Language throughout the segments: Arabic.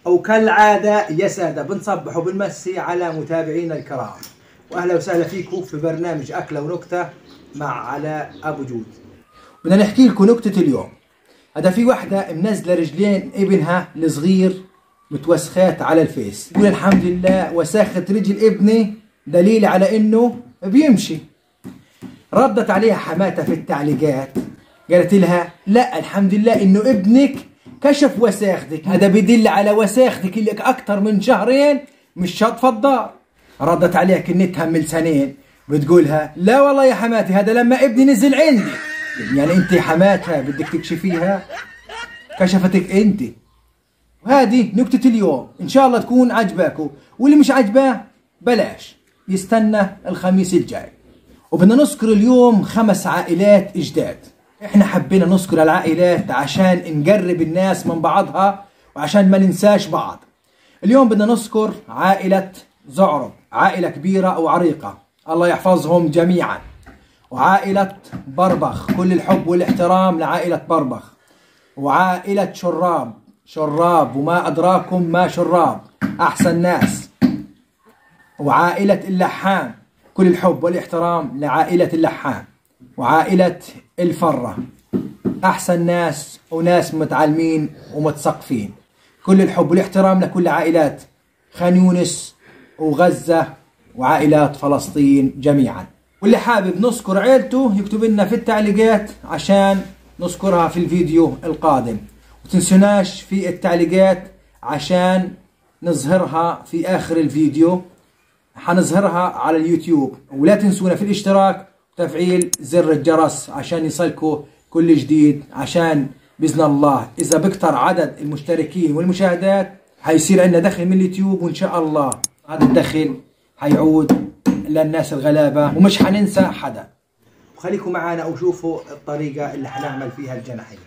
أو كالعادة يا سادة بنصبح وبنمسي على متابعينا الكرام، وأهلا وسهلا فيكم في برنامج أكلة ونكتة مع علاء أبو جود. بدنا نحكي لكم نكتة اليوم. هذا في وحدة منزلة رجلين ابنها الصغير متوسخات على الفيس، تقول الحمد لله وساخة رجل ابني دليل على إنه بيمشي. ردت عليها حماتها في التعليقات قالت لها لا الحمد لله إنه ابنك كشف وساختك، هذا بدل على وساختك اللي أكثر من شهرين مش شاطفة الدار. ردت عليها كنتها من سنين بتقولها لا والله يا حماتي هذا لما ابني نزل عندي. يعني انت حماتها بدك تكشفيها، كشفتك انت. وهذه نكتة اليوم، ان شاء الله تكون عجباكم، واللي مش عجباه بلاش يستنى الخميس الجاي. وبدنا نذكر اليوم 5 عائلات جداد. احنا حبينا نذكر العائلات عشان نقرب الناس من بعضها وعشان ما ننساش بعض. اليوم بدنا نذكر عائلة زعرب، عائلة كبيرة وعريقة الله يحفظهم جميعا. وعائلة بربخ، كل الحب والاحترام لعائلة بربخ. وعائلة شراب وما أدراكم ما شراب أحسن ناس. وعائلة اللحام، كل الحب والاحترام لعائلة اللحام. وعائلة الفرة أحسن ناس وناس متعلمين ومتثقفين. كل الحب والاحترام لكل عائلات خان يونس وغزة وعائلات فلسطين جميعا. واللي حابب نذكر عيلته يكتب لنا في التعليقات عشان نذكرها في الفيديو القادم. وتنسوناش في التعليقات عشان نظهرها في آخر الفيديو، حنظهرها على اليوتيوب. ولا تنسونا في الاشتراك وتفعيل زر الجرس عشان يصلكوا كل جديد، عشان بإذن الله إذا بكتر عدد المشتركين والمشاهدات حيصير عندنا دخل من اليوتيوب، وإن شاء الله هذا الدخل حيعود للناس الغلابة ومش حننسى حدا. وخليكم معنا وشوفوا الطريقة اللي حنعمل فيها الجناحين.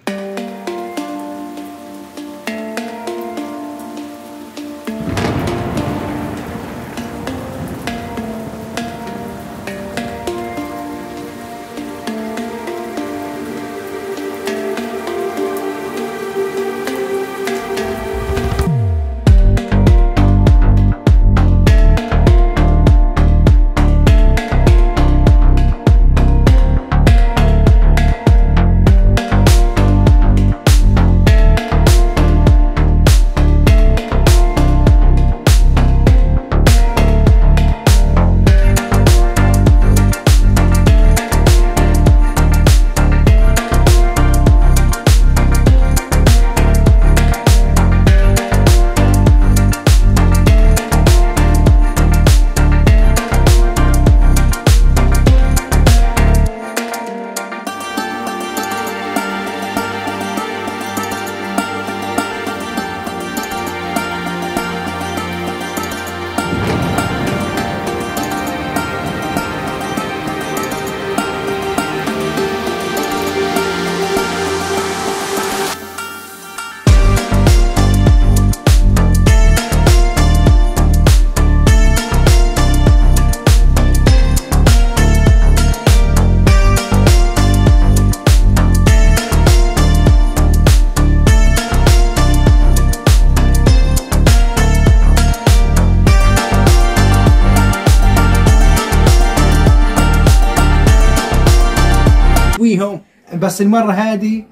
بس المرة هذه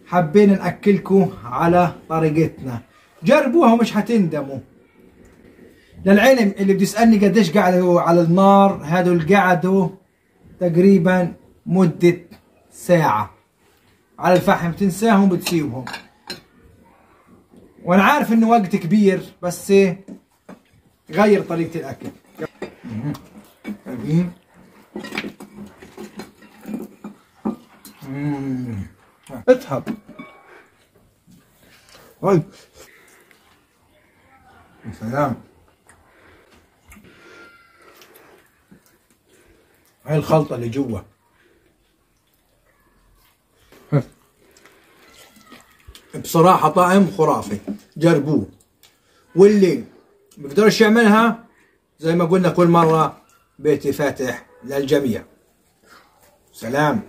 حابين نأكلكم على طريقتنا، جربوها ومش هتندموا. للعلم اللي بده يسألني قديش قعدوا على النار، هذول قعدوا تقريبا مدة ساعة على الفحم، تنساهم بتسيبهم. وانا عارف انه وقت كبير بس غير طريقة الاكل. اذهب يا سلام. هاي الخلطة اللي جوا بصراحة طعم خرافي، جربوه. واللي بيقدرش يعملها زي ما قلنا كل مرة بيتي فاتح للجميع. سلام.